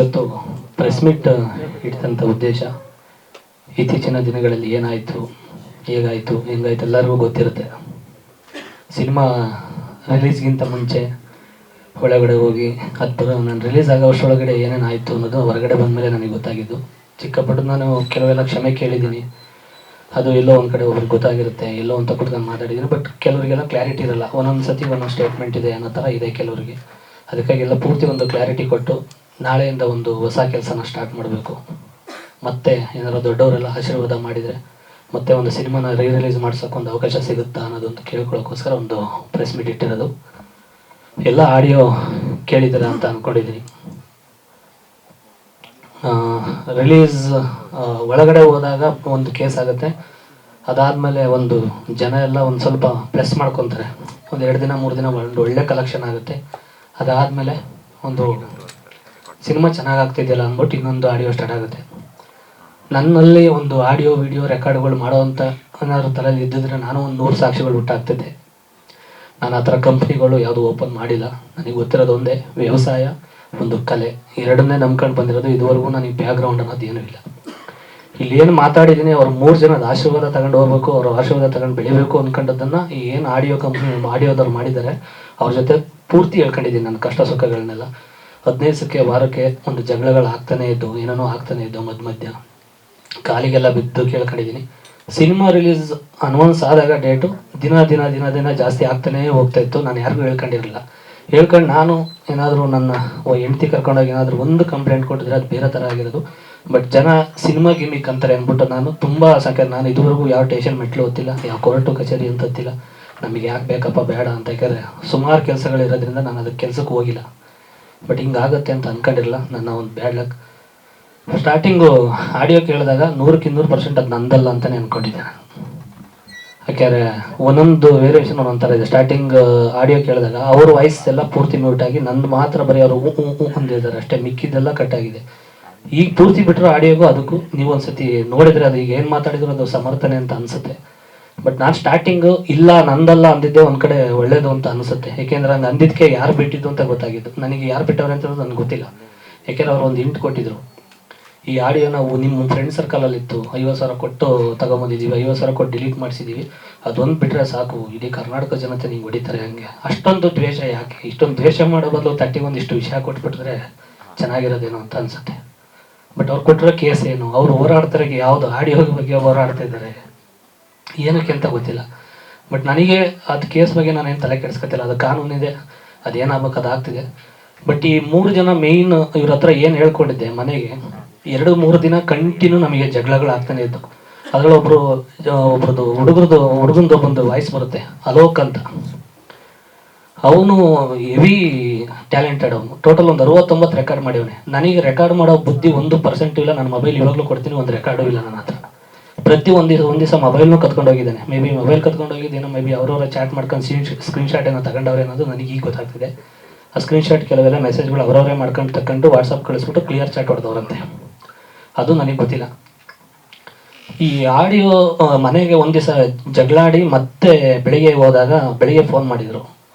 ಇವತ್ತು press meet ಇಟ್ಟಂಥ ಉದ್ದೇಶ ಇತ್ತೀಚಿನ ದಿನಗಳಲ್ಲಿ ಏನಾಯಿತು, ಹೇಗಾಯಿತು, ಹೆಂಗಾಯಿತು ಎಲ್ಲರಿಗೂ ಗೊತ್ತಿರುತ್ತೆ. ಸಿನಿಮಾ ರಿಲೀಸ್ಗಿಂತ ಮುಂಚೆ ಒಳಗಡೆ ಹೋಗಿ ನಾನು ರಿಲೀಸ್ ಆಗೋ ವರ್ಷದೊಳಗಡೆ ಏನೇನು ಆಯಿತು ಅನ್ನೋದು ಹೊರಗಡೆ ಬಂದ ಮೇಲೆ ನನಗೆ ಗೊತ್ತಾಗಿದ್ದು. ಚಿಕ್ಕಪಟ್ಟು ನಾನು ಕೆಲವೆಲ್ಲ ಕ್ಷಮೆ ಕೇಳಿದ್ದೀನಿ. ಅದು ಎಲ್ಲೋ ಒಂದು ಕಡೆ ಒಬ್ರಿಗೆ ಗೊತ್ತಾಗಿರುತ್ತೆ, ಎಲ್ಲೋ ಅಂತ ಕುತ್ಕೊಂಡು ಮಾತಾಡಿದ್ದೀನಿ. ಬಟ್ ಕೆಲವರಿಗೆಲ್ಲ ಕ್ಲಾರಿಟಿ ಇರಲ್ಲ. ಒಂದೊಂದು ಸತಿ ಒಂದೊಂದು ಸ್ಟೇಟ್ಮೆಂಟ್ ಇದೆ ಅನ್ನೋ ಥರ ಇದೆ ಕೆಲವರಿಗೆ. ಅದಕ್ಕಾಗೆಲ್ಲ ಪೂರ್ತಿ ಒಂದು ಕ್ಲಾರಿಟಿ ಕೊಟ್ಟು ನಾಳೆಯಿಂದ ಒಂದು ಹೊಸ ಕೆಲಸನ ಸ್ಟಾರ್ಟ್ ಮಾಡಬೇಕು. ಮತ್ತೆ ಏನಾದ್ರು ದೊಡ್ಡವರೆಲ್ಲ ಆಶೀರ್ವಾದ ಮಾಡಿದರೆ ಮತ್ತೆ ಒಂದು ಸಿನಿಮಾನ ರಿಲೀಸ್ ಮಾಡ್ಸೋಕೆ ಒಂದು ಅವಕಾಶ ಸಿಗುತ್ತಾ ಅನ್ನೋದೊಂದು ಕೇಳ್ಕೊಳ್ಳೋಕ್ಕೋಸ್ಕರ ಒಂದು ಪ್ರೆಸ್ ಮೀಟ್ ಇಟ್ಟಿರೋದು. ಎಲ್ಲ ಆಡಿಯೋ ಕೇಳಿದ್ದೀರಾ ಅಂತ ಅಂದ್ಕೊಂಡಿದ್ದೀನಿ. ರಿಲೀಸ್ ಒಳಗಡೆ ಹೋದಾಗ ಒಂದು ಕೇಸ್ ಆಗುತ್ತೆ. ಅದಾದಮೇಲೆ ಒಂದು ಜನ ಎಲ್ಲ ಒಂದು ಸ್ವಲ್ಪ ಪ್ರೆಸ್ ಮಾಡ್ಕೊತಾರೆ. ಒಂದು 2 ದಿನ 3 ದಿನ ಒಂದು ಒಳ್ಳೆ ಕಲೆಕ್ಷನ್ ಆಗುತ್ತೆ. ಅದಾದಮೇಲೆ ಒಂದು ಸಿನಿಮಾ ಚೆನ್ನಾಗಾಗ್ತಿದೆಯಲ್ಲ ಅಂದ್ಬಿಟ್ಟು ಇನ್ನೊಂದು ಆಡಿಯೋ ಸ್ಟಾರ್ಟ್ ಆಗುತ್ತೆ. ನನ್ನಲ್ಲಿ ಒಂದು ಆಡಿಯೋ ವಿಡಿಯೋ ರೆಕಾರ್ಡ್ಗಳು ಮಾಡೋವಂಥ ಏನಾದ್ರು ತಲೆಯಲ್ಲಿ ಇದ್ದಿದ್ರೆ ನಾನು ಒಂದು 100 ಸಾಕ್ಷಿಗಳು ಹುಟ್ಟಾಗ್ತಿದ್ದೆ. ನಾನು ಆ ಥರ ಕಂಪ್ನಿಗಳು ಯಾವುದು ಓಪನ್ ಮಾಡಿಲ್ಲ. ನನಗೆ ಗೊತ್ತಿರೋದು ಒಂದೇ, ವ್ಯವಸಾಯ, ಒಂದು ಕಲೆ, ಎರಡನ್ನೇ ನಂಬ್ಕೊಂಡು ಬಂದಿರೋದು. ಇದುವರೆಗೂ ನನಗೆ ಬ್ಯಾಕ್ಗ್ರೌಂಡ್ ಅನ್ನೋದು ಏನೂ ಇಲ್ಲ. ಇಲ್ಲಿ ಏನು ಮಾತಾಡಿದ್ದೀನಿ, ಅವ್ರು 3 ಜನದ ಆಶೀರ್ವಾದ ತಗೊಂಡು ಹೋಗ್ಬೇಕು, ಅವ್ರ ಆಶೀರ್ವಾದ ತಗೊಂಡು ಬೆಳಿಬೇಕು ಅಂದ್ಕೊಂಡದ್ದನ್ನು ಈ ಏನು ಆಡಿಯೋ ಕಂಪ್ನಿ ಆಡಿಯೋದವ್ರು ಮಾಡಿದ್ದಾರೆ ಅವ್ರ ಜೊತೆ ಪೂರ್ತಿ ಹೇಳ್ಕೊಂಡಿದ್ದೀನಿ. ನನ್ನ ಕಷ್ಟ ಸುಖಗಳನ್ನೆಲ್ಲ 15 ದಿವಸಕ್ಕೆ ವಾರಕ್ಕೆ ಒಂದು ಜಗಳಗಳು ಆಗ್ತಾನೇ ಇದ್ದು, ಏನೇನೋ ಆಗ್ತಾನೆ ಇದ್ದು, ಮಧ್ಯ ಕಾಲಿಗೆಲ್ಲ ಬಿದ್ದು ಕೇಳ್ಕೊಂಡಿದ್ದೀನಿ. ಸಿನಿಮಾ ರಿಲೀಸ್ ಅನೌನ್ಸ್ ಆದಾಗ ಡೇಟು ದಿನ ಜಾಸ್ತಿ ಆಗ್ತಾನೇ ಹೋಗ್ತಾ ಇತ್ತು. ನಾನು ಯಾರಿಗೂ ಹೇಳ್ಕೊಂಡಿರಲಿಲ್ಲ. ಹೇಳ್ಕೊಂಡು ನಾನು ಏನಾದರೂ ನನ್ನ ಹೆಂಡತಿ ಕರ್ಕೊಂಡೋಗಿ ಏನಾದರೂ ಒಂದು ಕಂಪ್ಲೇಂಟ್ ಕೊಟ್ಟಿದ್ರೆ ಅದು ಬೇರೆ ಥರ ಆಗಿರೋದು. ಬಟ್ ಜನ ಸಿನಿಮಾ ಗಿಮಿಕ್ ಅಂತಾರೆ ಅಂದ್ಬಿಟ್ಟು ನಾನು ತುಂಬ ನಾನು ಇದುವರೆಗೂ ಯಾವ ಸ್ಟೇಷನ್ ಮೆಟ್ಲು ಓದ್ತಿಲ್ಲ, ಯಾವ ಕೋರ್ಟು ಕಚೇರಿ ಅಂತ ಓದ್ತಿಲ್ಲ. ನಮಗೆ ಯಾಕೆ ಬೇಕಪ್ಪ ಬೇಡ ಅಂತ. ಯಾಕಂದರೆ ಸುಮಾರು ಕೆಲಸಗಳಿರೋದ್ರಿಂದ ನಾನು ಅದಕ್ಕೆ ಕೆಲಸಕ್ಕೆ ಹೋಗಿಲ್ಲ. ಬಟ್ ಹಿಂಗಾಗುತ್ತೆ ಅಂತ ಅಂದ್ಕೊಂಡಿರಲಿಲ್ಲ. ನನ್ನ ಒಂದು ಬ್ಯಾಡ್ ಲಕ್. ಸ್ಟಾರ್ಟಿಂಗು ಆಡಿಯೋ ಕೇಳಿದಾಗ 100% ಅದು ನಂದಲ್ಲ ಅಂತಲೇ ಅಂದ್ಕೊಂಡಿದ್ದೆ ನಾನು. ಯಾಕೆಂದರೆ ಒಂದೊಂದು ವೇರಿಯೇಷನ್ ಒಂದೊಂದು ಥರ ಇದೆ. ಸ್ಟಾರ್ಟಿಂಗ್ ಆಡಿಯೋ ಕೇಳಿದಾಗ ಅವ್ರ ವಾಯ್ಸ್ ಎಲ್ಲ ಪೂರ್ತಿ ಮ್ಯೂಟ್ ಆಗಿ ನಂದು ಮಾತ್ರ ಬರೀ ಅವರು ಅಂದಿದ್ದಾರೆ ಅಷ್ಟೇ, ಮಿಕ್ಕಿದ್ದೆಲ್ಲ ಕಟ್ಟಾಗಿದೆ. ಈಗ ಪೂರ್ತಿ ಬಿಟ್ಟರು ಆಡಿಯೋಗೂ ಅದಕ್ಕೂ ನೀವು ಒಂದ್ಸತಿ ನೋಡಿದರೆ ಅದು ಈಗ ಏನು ಮಾತಾಡಿದ್ರು ಅದು ಸಮರ್ಥನೆ ಅಂತ ಅನಿಸುತ್ತೆ. ಬಟ್ ನಾನು ಸ್ಟಾರ್ಟಿಂಗು ಇಲ್ಲ ನಂದಲ್ಲ ಅಂದಿದ್ದೆ ಒಂದು ಕಡೆ ಒಳ್ಳೇದು ಅಂತ ಅನಿಸುತ್ತೆ. ಯಾಕೆಂದ್ರೆ ಹಂಗೆ ಅಂದಿದ್ದಕ್ಕೆ ಯಾರು ಬಿಟ್ಟಿದ್ದು ಅಂತ ಗೊತ್ತಾಗಿದ್ದು. ನನಗೆ ಯಾರು ಬಿಟ್ಟವ್ರೆ ಅಂತ ನನಗೆ ಗೊತ್ತಿಲ್ಲ. ಯಾಕೆಂದ್ರೆ ಅವ್ರು ಒಂದು ಹಿಂಟ್ ಕೊಟ್ಟಿದ್ರು. ಈ ಆಡಿಯೋ ನಾವು ನಿಮ್ಮ ಫ್ರೆಂಡ್ ಸರ್ಕಲಲ್ಲಿತ್ತು, 50,000 ಕೊಟ್ಟು ತೊಗೊಂಬಂದಿದ್ದೀವಿ, 50,000 ಕೊಟ್ಟು ಡಿಲೀಟ್ ಮಾಡಿಸಿದ್ದೀವಿ, ಅದೊಂದು ಬಿಟ್ಟರೆ ಸಾಕು ಇಡೀ ಕರ್ನಾಟಕ ಜನತೆ ನೀವು ಹೊಡಿತಾರೆ. ಹಂಗೆ ಅಷ್ಟೊಂದು ದ್ವೇಷ ಯಾಕೆ? ಇಷ್ಟೊಂದು ದ್ವೇಷ ಮಾಡೋ ಬದಲು ಒಂದಿಷ್ಟು ವಿಷಯ ಕೊಟ್ಬಿಟ್ಟಿದ್ರೆ ಚೆನ್ನಾಗಿರೋದೇನೋ ಅಂತ ಅನಿಸುತ್ತೆ. ಬಟ್ ಅವ್ರು ಕೊಟ್ಟಿರೋ ಕೇಸ್ ಏನು, ಅವ್ರು ಹೋರಾಡ್ತಾರೆ, ಯಾವುದು ಆಡಿಯೋ ಬಗ್ಗೆ ಹೋರಾಡ್ತಾ ಇದ್ದಾರೆ ಏನಕ್ಕೆ ಅಂತ ಗೊತ್ತಿಲ್ಲ. ಬಟ್ ನನಗೆ ಅದು ಕೇಸ್ ಬಗ್ಗೆ ನಾನೇನು ತಲೆ ಕೆಡಿಸ್ಕೊತಿಲ್ಲ. ಅದು ಕಾನೂನಿದೆ, ಅದೇನಾಗಬೇಕು ಅದಾಗ್ತಿದೆ. ಬಟ್ ಈ 3 ಜನ ಮೇಯ್ನ್ ಇವ್ರ ಹತ್ರ ಏನು ಹೇಳ್ಕೊಂಡಿದ್ದೆ, ಮನೆಗೆ 2-3 ದಿನ ಕಂಟಿನ್ಯೂ ನಮಗೆ ಜಗಳಗಳು ಆಗ್ತಾನೆ ಇತ್ತು. ಅದರಲ್ಲಿ ಒಬ್ರದ್ದು ಹುಡುಗಂದು ಒಂದು ವಾಯ್ಸ್ ಬರುತ್ತೆ, ಅಲೋಕ್ ಅಂತ. ಅವನು ಹೆವಿ ಟ್ಯಾಲೆಂಟೆಡ್. ಅವನು ಟೋಟಲ್ ಒಂದು 69 ರೆಕಾರ್ಡ್ ಮಾಡಿವನೆ. ನನಗೆ ರೆಕಾರ್ಡ್ ಮಾಡೋ ಬುದ್ಧಿ 1% ಇಲ್ಲ. ನನ್ನ ಮೊಬೈಲ್ ಇವಾಗಲೂ ಕೊಡ್ತೀನಿ, ಒಂದು ರೆಕಾರ್ಡು ಇಲ್ಲ ನನ್ನ ಹತ್ರ. ಪ್ರತಿ ಒಂದು ದಿವಸ ಮೊಬೈಲ್ನೂ ಕತ್ಕೊಂಡು ಹೋಗಿದ್ದಾನೆ. ಮೇ ಬಿ ಮೊಬೈಲ್ ಕತ್ಕೊಂಡು ಹೋಗಿದ್ದೇನೋ, ಮೇ ಬಿ ಅವರವರ ಚಾಟ್ ಮಾಡ್ಕೊಂಡು ಸ್ಕ್ರೀನ್ಶಾಟ್ ಏನೋ ತಗೊಂಡವ್ರೆ ಅನ್ನೋದು ನನಗೆ ಈಗ ಗೊತ್ತಾಗ್ತಿದೆ. ಆ ಸ್ಕ್ರೀನ್ಶಾಟ್ ಕೆಲವೆಲ್ಲ ಮೆಸೇಜ್ಗಳು ಅವರವರೇ ಮಾಡ್ಕೊಂಡು ತಗೊಂಡು ವಾಟ್ಸಪ್ ಕಳಿಸ್ಬಿಟ್ಟು ಕ್ಲಿಯರ್ ಚಾಟ್ ಹೊಡೆದವ್ರಂತೆ. ಅದು ನನಗೆ ಗೊತ್ತಿಲ್ಲ. ಈ ಆಡಿಯೋ ಮನೆಗೆ ಒಂದು ದಿವಸ ಜಗಳಾಡಿ ಮತ್ತೆ ಬೆಳಿಗ್ಗೆ ಹೋದಾಗ ಬೆಳಿಗ್ಗೆ ಫೋನ್ ಮಾಡಿದರು,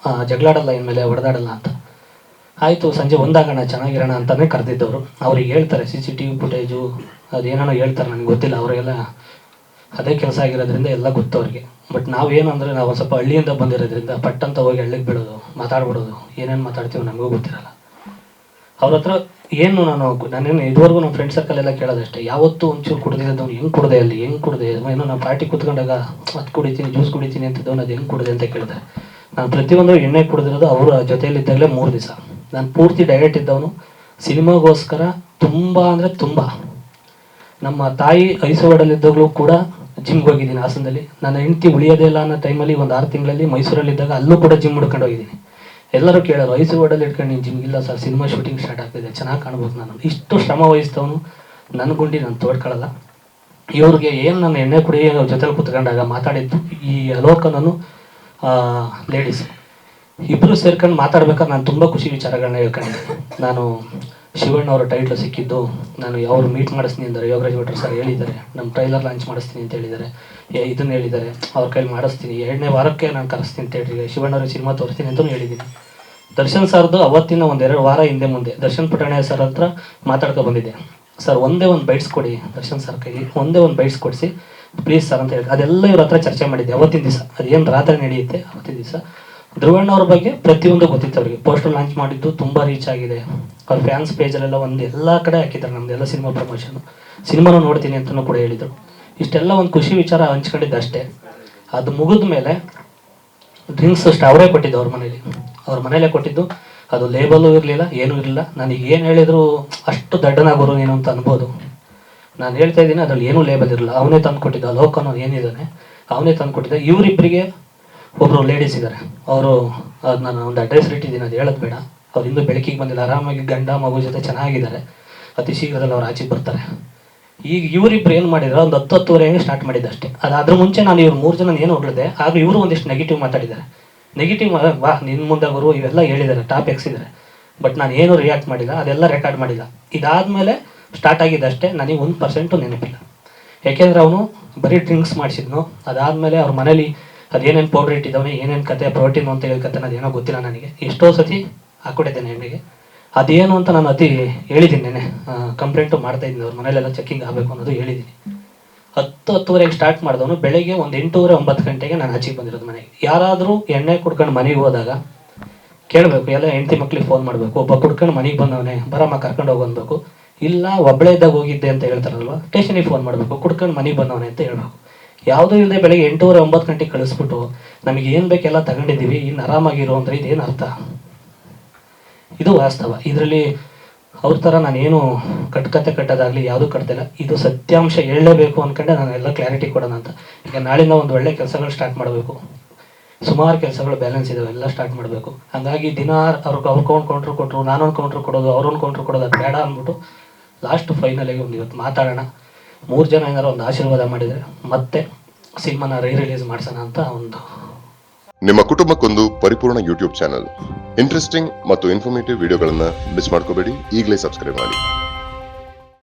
ಜಗಳಾಡಲ್ಲ ಇನ್ಮೇಲೆ ಹೊಡೆದಾಡಲ್ಲ ಅಂತ. ಆಯಿತು, ಸಂಜೆ ಒಂದಾಗೋಣ ಚೆನ್ನಾಗಿರೋಣ ಅಂತಲೇ ಕರೆದಿದ್ದವರು. ಅವ್ರಿಗೆ ಹೇಳ್ತಾರೆ CCTV ಫುಟೇಜು ಅದೇನೋ ಹೇಳ್ತಾರೆ, ನನಗೆ ಗೊತ್ತಿಲ್ಲ. ಅವರಿಗೆಲ್ಲ ಅದೇ ಕೆಲಸ ಆಗಿರೋದ್ರಿಂದ ಎಲ್ಲ ಗೊತ್ತು ಅವ್ರಿಗೆ. ಬಟ್ ನಾವೇನು ಅಂದರೆ ನಾವು ಸ್ವಲ್ಪ ಹಳ್ಳಿಯಿಂದ ಬಂದಿರೋದ್ರಿಂದ ಪಟ್ಟಂತ ಹೋಗಿ ಹಳ್ಳಿಗೆ ಬೀಳೋದು, ಮಾತಾಡ್ಬಿಡೋದು, ಏನೇನು ಮಾತಾಡ್ತೀವಿ ನಮಗೂ ಗೊತ್ತಿರಲ್ಲ. ಅವ್ರ ಹತ್ರ ಏನು ನಾನೇನು ಇದುವರೆಗೂ ನಮ್ಮ ಫ್ರೆಂಡ್ ಸರ್ಕಲ್ ಎಲ್ಲ ಕೇಳೋದಷ್ಟೇ. ಯಾವತ್ತೂ ಒಂಚೂರು ಕುಡ್ದಿರೋದವ್ನು ಹೆಂಗೆ ಕುಡ್ದೆ, ಅಲ್ಲಿ ಹೆಂಗೆ ಕುಡ್ದೆ, ಏನೋ ನಾವು ಪಾರ್ಟಿ ಕೂತ್ಕೊಂಡಾಗ ಅದು ಕುಡಿತೀನಿ, ಜ್ಯೂಸ್ ಕುಡಿತೀನಿ ಅಂತಿದ್ದವನು ಅದು ಹೆಂಗೆ ಕುಡ್ದೆ ಅಂತ ಕೇಳಿದೆ. ನಾನು ಪ್ರತಿಯೊಂದು ಎಣ್ಣೆ ಕುಡಿದಿರೋದು ಅವರ ಜೊತೆಯಲ್ಲಿದ್ದಾಗಲೇ 3 ದಿವಸ. ನಾನು ಪೂರ್ತಿ ಡಯಟ್ ಇದ್ದವನು. ಸಿನಿಮಾಗೋಸ್ಕರ ತುಂಬ ಅಂದರೆ ತುಂಬ. ನಮ್ಮ ತಾಯಿ ಐಸೋಡಲ್ಲಿದ್ದಾಗಲೂ ಕೂಡ ಜಿಮ್ಗೆ ಹೋಗಿದ್ದೀನಿ ಹಾಸನದಲ್ಲಿ. ನನ್ನ ಹೆಂಡತಿ ಉಳಿಯೋದೇ ಇಲ್ಲ ಅನ್ನೋ ಟೈಮಲ್ಲಿ ಒಂದು 6 ತಿಂಗಳಲ್ಲಿ ಮೈಸೂರಲ್ಲಿದ್ದಾಗ ಅಲ್ಲೂ ಕೂಡ ಜಿಮ್ ಹುಡ್ಕೊಂಡು ಹೋಗಿದ್ದೀನಿ. ಎಲ್ಲರೂ ಕೇಳೋರು, ಐಸೋಡಲ್ಲಿ ಇಟ್ಕೊಂಡು ನೀನು ಜಿಮ್ಗಿಲ್ಲ ಸರ್, ಸಿನಿಮಾ ಶೂಟಿಂಗ್ ಸ್ಟಾರ್ಟ್ ಆಗ್ತಿದೆ, ಚೆನ್ನಾಗಿ ಕಾಣ್ಬೋದು. ನಾನು ಇಷ್ಟು ಶ್ರಮ ವಹಿಸ್ತವನು, ನನ್ನ ಗುಂಡಿ ನಾನು ತೋಡ್ಕೊಳ್ಳಲ್ಲ. ಇವ್ರಿಗೆ ಏನು ನನ್ನ ಎಣ್ಣೆ ಕುಡಿ ಜೊತೆಲಿ ಕೂತ್ಕೊಂಡಾಗ ಮಾತಾಡಿದ್ದು ಈ ಅಲೋಕನನ್ನು ಲೇಡೀಸ್ ಇಬ್ಬರು ಸೇರ್ಕೊಂಡು ಮಾತಾಡ್ಬೇಕಾದ್ರೆ ನಾನು ತುಂಬ ಖುಷಿ ವಿಚಾರಗಳನ್ನ ಹೇಳ್ಕೊಂಡಿದ್ದೆ. ನಾನು ಶಿವಣ್ಣ ಅವರ ಟೈಟ್ಲು ಸಿಕ್ಕಿದ್ದು, ನಾನು ಯಾವ್ರು ಮೀಟ್ ಮಾಡಿಸ್ತೀನಿ ಅಂದರೆ ಯೋಗರಾಜ್ ಭಟ್ರು ಸರ್ ಹೇಳಿದ್ದಾರೆ, ನಮ್ಮ ಟ್ರೈಲರ್ ಲಾಂಚ್ ಮಾಡಿಸ್ತೀನಿ ಅಂತ ಹೇಳಿದ್ದಾರೆ, ಇದನ್ನು ಹೇಳಿದ್ದಾರೆ, ಅವ್ರ ಕೈಲಿ ಮಾಡಿಸ್ತೀನಿ, 2ನೇ ವಾರಕ್ಕೆ ನಾನು ಕರೆಸ್ತೀನಿ ಅಂತ ಹೇಳಿ ಶಿವಣ್ಣ ಅವ್ರಿಗೆ ಸಿನಿಮಾ ತೋರಿಸ್ತೀನಿ ಅಂತಲೂ ಹೇಳಿದ್ದೀನಿ. ದರ್ಶನ್ ಸರ್ದು ಅವತ್ತಿನ 1-2 ವಾರ ಹಿಂದೆ ಮುಂದೆ ದರ್ಶನ್ ಪುಟಾಣೆ ಸರ್ ಹತ್ರ ಮಾತಾಡ್ಕೊ ಬಂದಿದ್ದೆ. ಸರ್ ಒಂದೇ ಒಂದು ಬೈಟ್ಸ್ ಕೊಡಿ ದರ್ಶನ್ ಸರ್ ಕೈಗೆ, ಒಂದೇ ಒಂದು ಬೈಟ್ಸ್ ಕೊಡಿಸಿ ಪ್ಲೀಸ್ ಸರ್ ಅಂತ ಹೇಳಿ ಅದೆಲ್ಲ ಇವ್ರ ಹತ್ರ ಚರ್ಚೆ ಮಾಡಿದ್ದೆ ಅವತ್ತಿನ ದಿವಸ. ಅದೇನು ರಾತ್ರಿ ನಡೆಯುತ್ತೆ ಅವತ್ತಿನ ದಿವಸ. ಧ್ರುವಣ್ಣವ್ರ ಬಗ್ಗೆ ಪ್ರತಿಯೊಂದು ಗೊತ್ತಿತ್ತು ಅವರಿಗೆ. ಪೋಸ್ಟರ್ ಲಾಂಚ್ ಮಾಡಿದ್ದು ತುಂಬ ರೀಚ್ ಆಗಿದೆ. ಅವ್ರ ಫ್ಯಾನ್ಸ್ ಪೇಜಲ್ಲೆಲ್ಲ ಒಂದು ಎಲ್ಲ ಕಡೆ ಹಾಕಿದ್ದಾರೆ ನಮ್ದೆಲ್ಲ ಸಿನಿಮಾ ಪ್ರಮೋಷನ್. ಸಿನಿಮಾನು ನೋಡ್ತೀನಿ ಅಂತಲೂ ಕೂಡ ಹೇಳಿದರು. ಇಷ್ಟೆಲ್ಲ ಒಂದು ಖುಷಿ ವಿಚಾರ ಹಂಚ್ಕೊಂಡಿದ್ದು ಅಷ್ಟೇ. ಅದು ಮುಗಿದ ಮೇಲೆ ಡ್ರಿಂಕ್ಸ್ ಅಷ್ಟು ಅವರೇ ಕೊಟ್ಟಿದ್ದು ಅವ್ರ ಮನೇಲೇ ಕೊಟ್ಟಿದ್ದು. ಅದು ಲೇಬಲು ಇರಲಿಲ್ಲ, ಏನೂ ಇರಲಿಲ್ಲ. ನನಗೆ ಏನು ಹೇಳಿದ್ರು ಅಷ್ಟು ದಡ್ಡನಾಗೋರು ಏನು ಅಂತ ಅನ್ಬೋದು. ನಾನು ಹೇಳ್ತಾ ಇದ್ದೀನಿ ಅದ್ರಲ್ಲಿ ಏನೂ ಲೇಬಲ್ ಇರಲಿಲ್ಲ. ಅವನೇ ತಂದು ಕೊಟ್ಟಿದ್ದ ಲೋಕನೋ ಏನಿದ್ದಾನೆ ಅವನೇ ತಂದು ಕೊಟ್ಟಿದ್ದ. ಇವರಿಬ್ಬರಿಗೆ ಒಬ್ಬರು ಲೇಡೀಸ್ ಇದ್ದಾರೆ. ಅವರು ಅದು ನಾನು ಒಂದು ಅಡ್ರೆಸ್ ಇಟ್ಟಿದ್ದೀನಿ, ಅದು ಹೇಳೋದು ಬೇಡ. ಅವ್ರು ಇನ್ನೂ ಬೆಳಕಿಗೆ ಬಂದಿಲ್ಲ, ಆರಾಮಾಗಿ ಗಂಡ ಮಗು ಜೊತೆ ಚೆನ್ನಾಗಿದ್ದಾರೆ. ಅತಿ ಶೀಘ್ರದಲ್ಲಿ ಅವ್ರು ಆಚೆಗೆ ಬರ್ತಾರೆ. ಈಗ ಇವರಿಬ್ರು ಏನು ಮಾಡಿದ್ರು, ಒಂದು 10-10:30 ಸ್ಟಾರ್ಟ್ ಮಾಡಿದ್ದು ಅಷ್ಟೇ. ಅದ್ರ ಮುಂಚೆ ನಾನು ಇವ್ರು 3 ಜನ ಏನು ಹೊಗಳಿದೆ, ಆಗ ಇವರು ಒಂದಿಷ್ಟು ನೆಗೆಟಿವ್ ಮಾತಾಡಿದ್ದಾರೆ. ನೆಗೆಟಿವ್ ವಾ ನಿನ್ನ ಮುಂದೆ ಗುರು ಇವೆಲ್ಲ ಹೇಳಿದ್ದಾರೆ, ಟಾಪ್ ಎಕ್ಸಿದ್ದಾರೆ. ಬಟ್ ನಾನು ಏನು ರಿಯಾಕ್ಟ್ ಮಾಡಿಲ್ಲ, ಅದೆಲ್ಲ ರೆಕಾರ್ಡ್ ಮಾಡಿಲ್ಲ. ಇದಾದಮೇಲೆ ಸ್ಟಾರ್ಟ್ ಆಗಿದ್ದಷ್ಟೇ. ನನಗೆ 1% ನೆನಪಿಲ್ಲ. ಯಾಕೆಂದರೆ ಅವನು ಬರೀ ಡ್ರಿಂಕ್ಸ್ ಮಾಡಿಸಿದ್ನು. ಅದಾದಮೇಲೆ ಅವ್ರ ಮನೇಲಿ ಅದೇನೇನು ಪೌಡ್ರ್ ಇಟ್ಟಿದ್ದವನೇ, ಏನೇನು ಕತೆ ಪ್ರೋಟೀನ್ ಅಂತ ಹೇಳಿ ಕತೆ ಅದೇನೋ ಗೊತ್ತಿಲ್ಲ ನನಗೆ. ಎಷ್ಟೋ ಸತಿ ಹಾಕ್ಕೊಟ್ಟಿದ್ದೇನೆ ಎಣ್ಣೆಗೆ. ಅದೇನು ಅಂತ ನಾನು ಹೇಳಿದ್ದೀನಿ ನೆನೆ, ಕಂಪ್ಲೇಂಟು ಮಾಡ್ತಾಯಿದ್ದೀನಿ. ಅವ್ರ ಮನೇಲೆಲ್ಲ ಚೆಕ್ಕಿಂಗ್ ಆಗಬೇಕು ಅನ್ನೋದು ಹೇಳಿದ್ದೀನಿ. 10-10:30 ಸ್ಟಾರ್ಟ್ ಮಾಡಿದವನು ಬೆಳಗ್ಗೆ ಒಂದು 8-9 ಗಂಟೆಗೆ ನಾನು ಆಚೆಗೆ ಬಂದಿರೋದು ಮನೆಗೆ. ಯಾರಾದರೂ ಎಣ್ಣೆ ಕುಡ್ಕೊಂಡು ಮನೆಗೆ ಹೋದಾಗ ಕೇಳಬೇಕು, ಎಲ್ಲ ಹೆಂಡತಿ ಮಕ್ಳಿಗೆ ಫೋನ್ ಮಾಡಬೇಕು. ಒಬ್ಬ ಕುಡ್ಕೊಂಡು ಮನೆಗೆ ಬಂದವನೇ ಬರಮ್ಮ ಕರ್ಕೊಂಡು ಹೋಗಿ ಅನ್ಬೇಕು. ಇಲ್ಲ ಒಬ್ಬಳೇ ಇದ್ದಾಗ ಹೋಗಿದ್ದೆ ಅಂತ ಹೇಳ್ತಾರಲ್ವ, ಸ್ಟೇಷನಿಗೆ ಫೋನ್ ಮಾಡಬೇಕು, ಕುಡ್ಕೊಂಡು ಮನೆಗೆ ಬಂದವನೇ ಅಂತ ಹೇಳ್ಬೇಕು. ಯಾವುದೂ ಇಲ್ಲದೆ ಬೆಳಗ್ಗೆ 8-9 ಗಂಟೆಗೆ ಕಳಿಸ್ಬಿಟ್ಟು ನಮಗೆ ಏನು ಬೇಕೆಲ್ಲ ತಗೊಂಡಿದ್ದೀವಿ, ಇನ್ನು ಆರಾಮಾಗಿರೋ ಅಂದರೆ ಇದೇನು ಅರ್ಥ? ಇದು ವಾಸ್ತವ. ಇದರಲ್ಲಿ ಅವ್ರ ಥರ ನಾನೇನು ಕಟ್ಟಕತೆ ಕಟ್ಟೋದಾಗಲಿ ಯಾವುದೂ ಕಟ್ತಿಲ್ಲ. ಇದು ಸತ್ಯಾಂಶ ಹೇಳಲೇಬೇಕು ಅಂದ್ಕೊಂಡೆ ನಾನು ಎಲ್ಲ ಕ್ಲಾರಿಟಿ ಕೊಡೋಣ ಅಂತ. ಈಗ ನಾಳಿಂದ ಒಂದು ಒಳ್ಳೆ ಕೆಲಸಗಳು ಸ್ಟಾರ್ಟ್ ಮಾಡಬೇಕು. ಸುಮಾರು ಕೆಲಸಗಳು ಬ್ಯಾಲೆನ್ಸ್ ಇದಾವೆ, ಎಲ್ಲ ಸ್ಟಾರ್ಟ್ ಮಾಡಬೇಕು. ಹಾಗಾಗಿ ದಿನ ಅವ್ರು ಕೌಂಟ್ರು ಕೊಟ್ಟರು, ನಾನೊಂದು ಕೌಂಟ್ರು ಕೊಡೋದು, ಅವ್ರೊಂದು ಕೌಂಟ್ರು ಕೊಡೋದು, ಅದು ಬೇಡ ಅಂದ್ಬಿಟ್ಟು ಲಾಸ್ಟ್ ಫೈನಲಿಗೆ ಒಂದು ಇವತ್ತು ಮಾತಾಡೋಣ. 3 ಜನ ಏನಾರು ಒಂದು ಆಶೀರ್ವಾದ ಮಾಡಿದರೆ ಮತ್ತೆ ಸಿನಿಮಾನ ರಿಲೀಸ್ ಮಾಡಿಸೋಣ ಅಂತ ಒಂದು. ನಿಮ್ಮ ಕುಟುಂಬಕ್ಕೊಂದು ಪರಿಪೂರ್ಣ ಯೂಟ್ಯೂಬ್ ಚಾನಲ್. ಇಂಟ್ರೆಸ್ಟಿಂಗ್ ಮತ್ತು ಇನ್ಫಾರ್ಮೇಟಿವ್ ವಿಡಿಯೋಗಳನ್ನು ಮಿಸ್ ಮಾಡ್ಕೋಬೇಡಿ. ಈಗಲೇ ಸಬ್ಸ್ಕ್ರೈಬ್ ಮಾಡಿ.